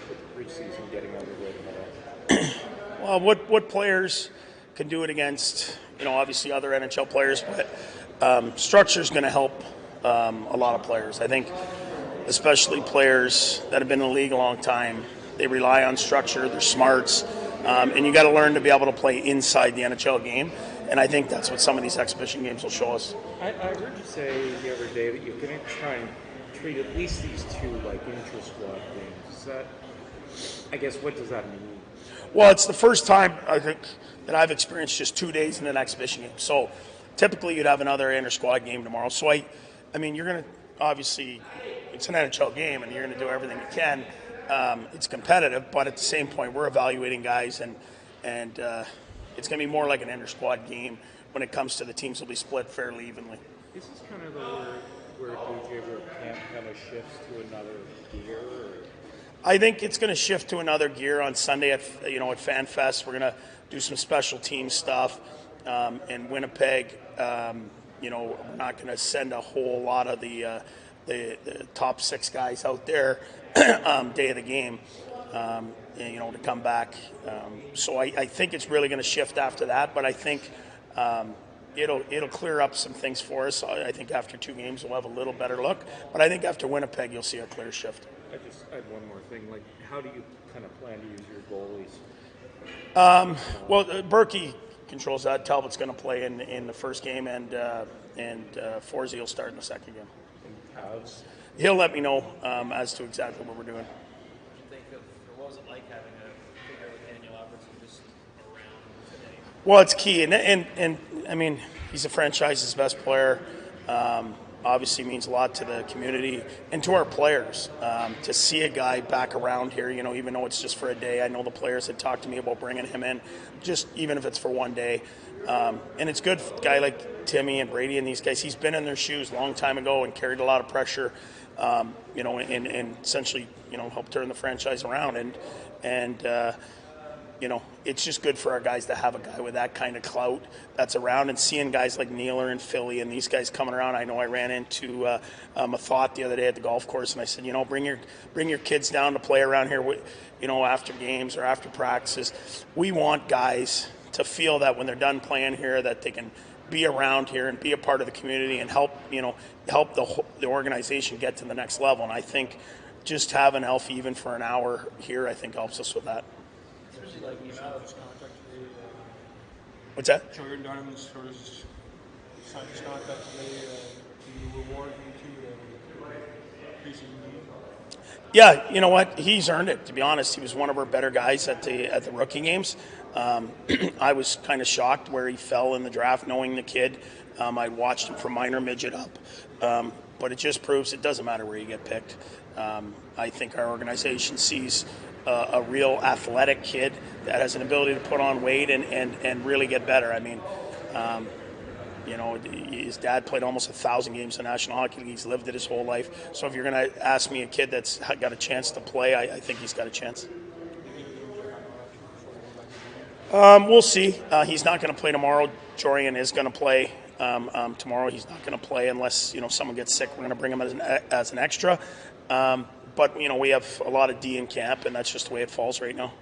with the preseason getting underway tomorrow? Well, what players can do it against, obviously other NHL players, but structure is going to help a lot of players. I think especially players that have been in the league a long time, they rely on structure, their smarts, and you got to learn to be able to play inside the NHL game. And I think that's what some of these exhibition games will show us. I heard you say the other day that you're going to try and treat at least these two like intra-squad games. Is that, I guess, what does that mean? Well, it's the first time, I think, that I've experienced just 2 days in an exhibition game. So typically you'd have another inter-squad game tomorrow. So, I mean, you're going to, obviously, it's an NHL game, and you're going to do everything you can. It's competitive, but at the same point, we're evaluating guys, and it's going to be more like an inter-squad game when it comes to the teams will be split fairly evenly. This is kind of where DJ camp kind of shifts to another gear? Or? I think it's going to shift to another gear on Sunday at FanFest. We're going to do some special team stuff in Winnipeg. We're not going to send a whole lot of the top 6 guys out there day of the game, to come back. So I think it's really going to shift after that, but I think it'll clear up some things for us. I think after 2 games we'll have a little better look, but I think after Winnipeg you'll see a clear shift. I just had one more thing. Like, how do you kind of plan to use your goalies? Well, Berkey controls that. Talbot's going to play in the first game, and Forsey will start in the second game. And he'll let me know as to exactly what we're doing. What was it like having a figure like Daniel Albertson just around today? Well, it's key, and I mean, he's the franchise's best player. Obviously means a lot to the community and to our players. To see a guy back around here, even though it's just for a day, I know the players had talked to me about bringing him in, just even if it's for one day. And it's good for a guy like Timmy and Brady and these guys. He's been in their shoes a long time ago and carried a lot of pressure, and essentially, helped turn the franchise around. And it's just good for our guys to have a guy with that kind of clout that's around, and seeing guys like Nealer and Philly and these guys coming around. I know I ran into Mathot the other day at the golf course, and I said, bring your kids down to play around here, after games or after practices. We want guys to feel that when they're done playing here, that they can be around here and be a part of the community and help the organization get to the next level. And I think just having Alfie even for an hour here, I think helps us with that. Like he's out of his contract today. What's that? Jordan Donovan sort of signed his contract today. Do you reward him to preseason game? Yeah, you know what? He's earned it. To be honest, he was one of our better guys at the rookie games. I was kind of shocked where he fell in the draft, knowing the kid. I watched him from minor midget up, but it just proves it doesn't matter where you get picked. I think our organization sees a real athletic kid that has an ability to put on weight and really get better. I mean, his dad played almost 1,000 games in the National Hockey League. He's lived it his whole life. So if you're going to ask me a kid that's got a chance to play, I think he's got a chance. We'll see. He's not going to play tomorrow. Jorian is going to play tomorrow. He's not going to play unless someone gets sick. We're going to bring him as an extra. But we have a lot of D in camp, and that's just the way it falls right now.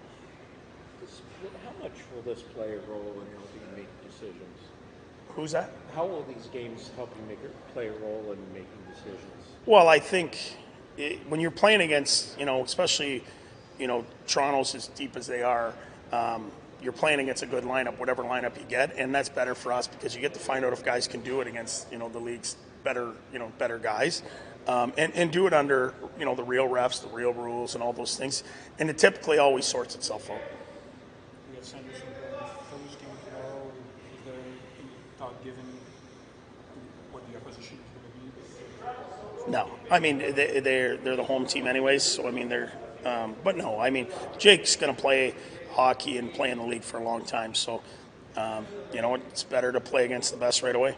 How much will this play a role in helping you make decisions? Who's that? How will these games help you play a role in making decisions? Well, I think when you're playing against, especially, Toronto's as deep as they are, you're playing against a good lineup, whatever lineup you get, and that's better for us because you get to find out if guys can do it against, the league's better guys. And do it under, the real refs, the real rules, and all those things. And it typically always sorts itself out. We have Sanderson for this game tomorrow. Is there any thought given what the opposition is going to be? No, I mean they're the home team anyways. So I mean but no, I mean Jake's going to play hockey and play in the league for a long time. So it's better to play against the best right away.